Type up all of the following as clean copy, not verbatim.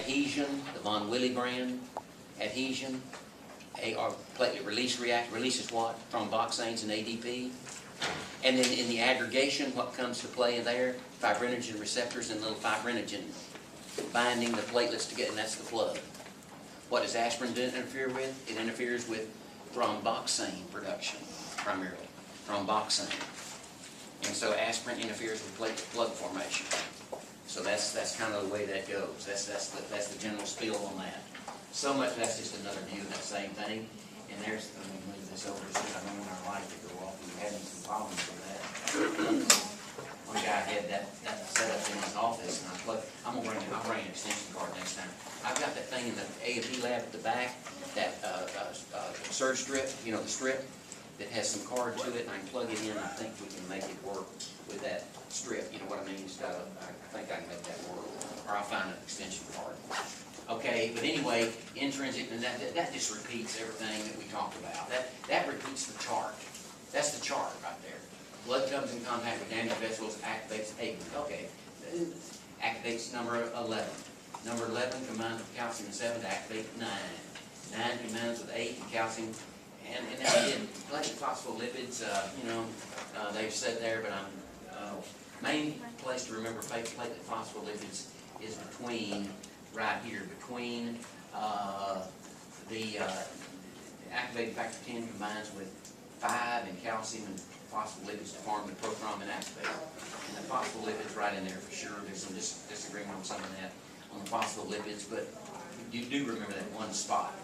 adhesion, the Von Willebrand adhesion, platelet release releases what? Thromboxanes and ADP. And then in the aggregation, what comes to play in there? Fibrinogen receptors and little fibrinogen binding the platelets together, and that's the flood. What does aspirin interfere with? It interferes with thromboxane production, primarily. Thromboxane. And so aspirin interferes with platelet plug formation. So that's kind of the way that goes. That's the general spiel on that. So much, that's just another view of that same thing. And there's, let me move this over so I don't want our light to go off. We were having some problems with that. One guy had that set up in his office, and I'll bring an extension cord next time. I've got that thing in the A&P lab at the back, that surge strip, you know, the strip that has some cord to it, and I can plug it in. I think we can make it work with that strip. You know what I mean? I think I can make that work, or I'll find an extension cord. Okay, but anyway, intrinsic, and that just repeats everything that we talked about. That repeats the chart. That's the chart right there. Blood comes in contact with damaged vessels, activates 8. Okay, activates number 11. Number 11 combines with calcium and 7 to activate 9. 9 combines with 8 and calcium. And again, platelet phospholipids, you know, they've said there, but main place to remember platelet phospholipids is between, right here, between the activated factor 10 combines with 5 and calcium and phospholipids to form the prothrombin activator. And the phospholipids right in there for sure. There's some disagreement on some of that on the phospholipids, but you do remember that one spot.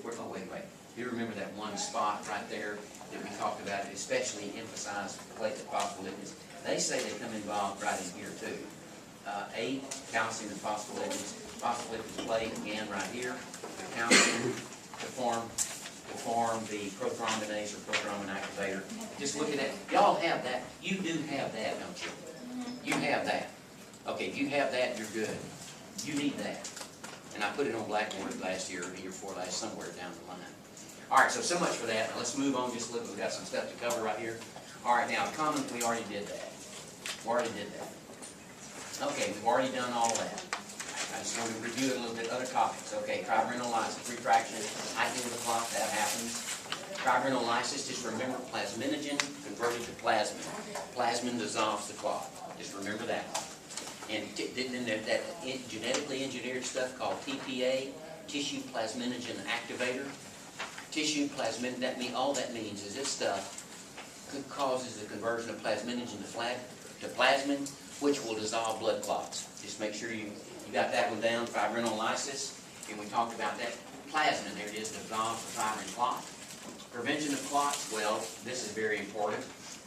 Oh, wait. You remember that one spot right there that we talked about, especially emphasized platelet phospholipids. They say they come involved right in here too. 8, calcium and phospholipids. Phospholipids play again right here. The calcium to form the prothrombinase or prothrombin activator. Just look at that. Y'all have that. You do have that, don't you? You have that. Okay, if you have that, you're good. You need that. And I put it on blackboard last year, or the year before last, somewhere down the line. All right, so much for that. Now let's move on just a little. We've got some stuff to cover right here. All right, now common, we already did that. Okay, we've already done all that. I just want to review a little bit other topics. Okay, fibrinolysis, retraction, heightening of the clot, that happens. Fibrinolysis, just remember plasminogen converted to plasmin. Plasmin dissolves the clot. Just remember that. And then that genetically engineered stuff called TPA, tissue plasminogen activator. Tissue plasmin, all that means is this stuff causes the conversion of plasminogen to plasmin, which will dissolve blood clots. Just make sure you got that one down, fibrinolysis, and we talked about that. Plasmin, there it is, dissolves the fibrin clot. Prevention of clots, well, this is very important.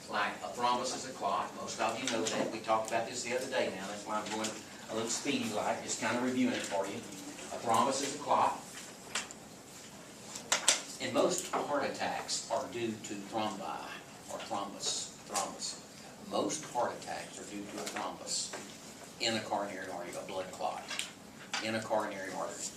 Like a thrombus is a clot. Most of you know that. We talked about this the other day now. That's why I'm going a little speedy like, just kind of reviewing it for you. A thrombus is a clot. And most heart attacks are due to thrombi, or thrombus. Most heart attacks are due to a thrombus in a coronary artery, a blood clot, in a coronary artery.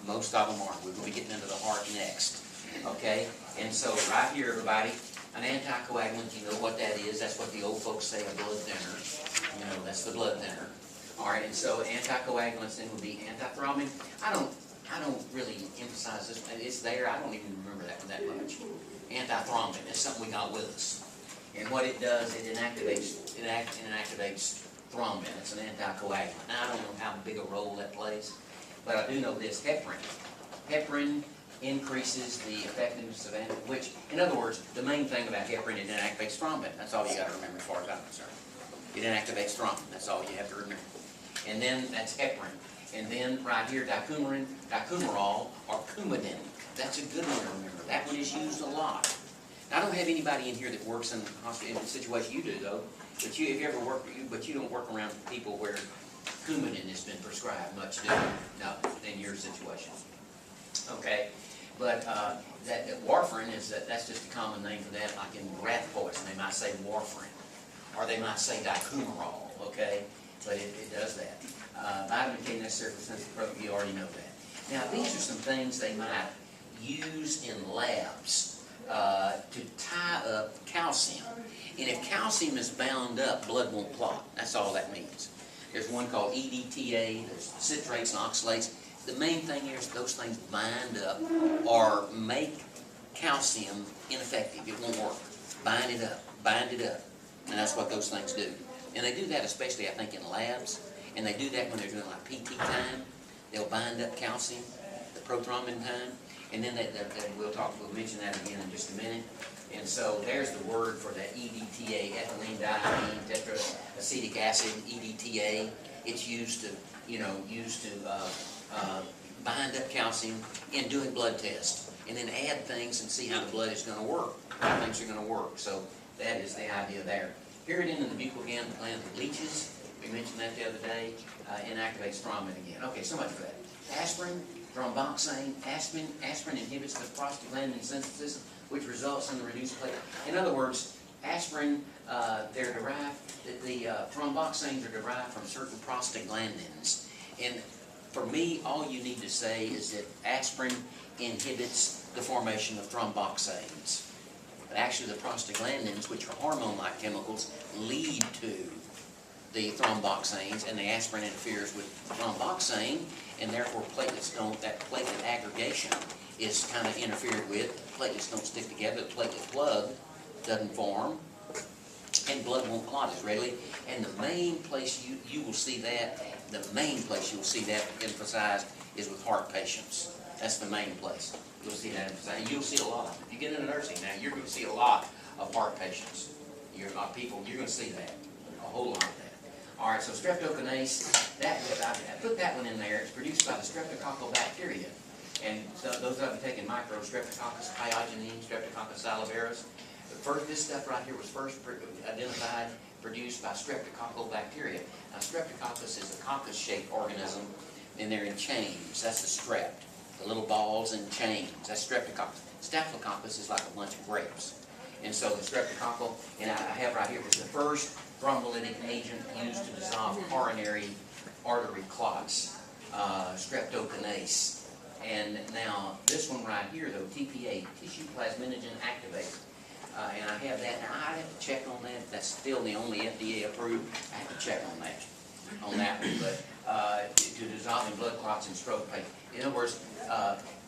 Most of them are. We're going to be getting into the heart next. Okay? And so right here, everybody, an anticoagulant, you know what that is. That's what the old folks say, a blood thinner. You know, that's the blood thinner. All right, and so anticoagulants then would be antithrombin. I don't really emphasize this. It's there. I don't even remember that much. Antithrombin. It's something we got with us. And what it does, it inactivates thrombin. It's an anticoagulant. Now, I don't know how big a role that plays, but I do know this. Heparin. Heparin increases the effectiveness of which, in other words, the main thing about heparin, it inactivates thrombin. That's all you got to remember as far as I'm concerned. It inactivates thrombin. That's all you have to remember. And then that's heparin. And then right here, dicumarol, or Coumadin. That's a good one to remember. That one is used a lot. Now, I don't have anybody in here that works in the hospital in the situation you do, though. But if you ever work, but you don't work around people where Coumadin has been prescribed much, do you? No, in your situation. Okay, but that warfarin that's just a common name for that. Like in rat poison, they might say warfarin, or they might say dicumarol. Okay, but it does that. Vitamin K necessary for sensitive protein. You already know that. Now, these are some things they might use in labs to tie up calcium. And if calcium is bound up, blood won't clot. That's all that means. There's one called EDTA, there's citrates and oxalates. The main thing is those things bind up or make calcium ineffective. It won't work. Bind it up, and that's what those things do. And they do that especially, I think, in labs, and they do that when they're doing like PT time. They'll bind up calcium, the prothrombin time, and then we'll mention that again in just a minute. And so there's the word for that EDTA, ethylene diamine tetraacetic acid, EDTA. It's used to, bind up calcium in doing blood tests, and then add things and see how the blood is going to work, how things are going to work. So that is the idea there. Pyridine in the buccal gland gland leaches. We mentioned that the other day. Inactivates thrombin again. Okay, so much for that. Aspirin, thromboxane. Aspirin inhibits the prostaglandin synthesis, which results in the reduced platelet. In other words, aspirin, they're derived, the thromboxanes are derived from certain prostaglandins. And for me, all you need to say is that aspirin inhibits the formation of thromboxanes. But actually the prostaglandins, which are hormone-like chemicals, lead to the thromboxanes, and the aspirin interferes with thromboxane, and therefore platelets don't, that platelet aggregation is kind of interfered with. Platelets don't stick together, the platelet plug doesn't form, and blood won't clot as readily. And the main place you will see that, emphasized is with heart patients. That's the main place. You'll see that emphasized. And you'll see a lot of it. If you get into nursing now, you're going to see a lot of heart patients. You're going to see that, a whole lot of that. All right, so streptokinase, I put that one in there. It's produced by the streptococcal bacteria. And so those of you taking micro, Streptococcus pyogenes, Streptococcus salivarius. This stuff right here was first identified, produced by streptococcal bacteria. Now, streptococcus is a coccus-shaped organism, and they're in chains. That's the strep, the little balls and chains. That's streptococcus. Staphylococcus is like a bunch of grapes. And so the streptococcal, and I have right here, was the first thrombolytic agent used to dissolve coronary artery clots, streptokinase. And now this one right here, though, TPA, tissue plasminogen activator. And I have that. Now I have to check on that. That's still the only FDA approved. I have to check on that one. But to dissolve in blood clots and stroke pain. In other words,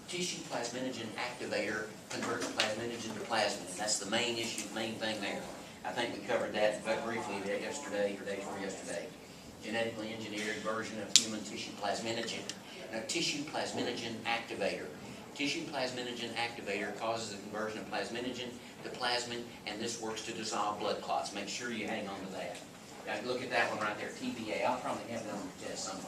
tissue plasminogen activator converts plasminogen to plasmin. That's the main issue, main thing there. I think we covered that briefly yesterday or day before yesterday. Genetically engineered version of human tissue plasminogen. Now, tissue plasminogen activator. Tissue plasminogen activator causes the conversion of plasminogen to plasmin, and this works to dissolve blood clots. Make sure you hang on to that. Now, look at that one right there, TPA. I'll probably have it on the test somewhere.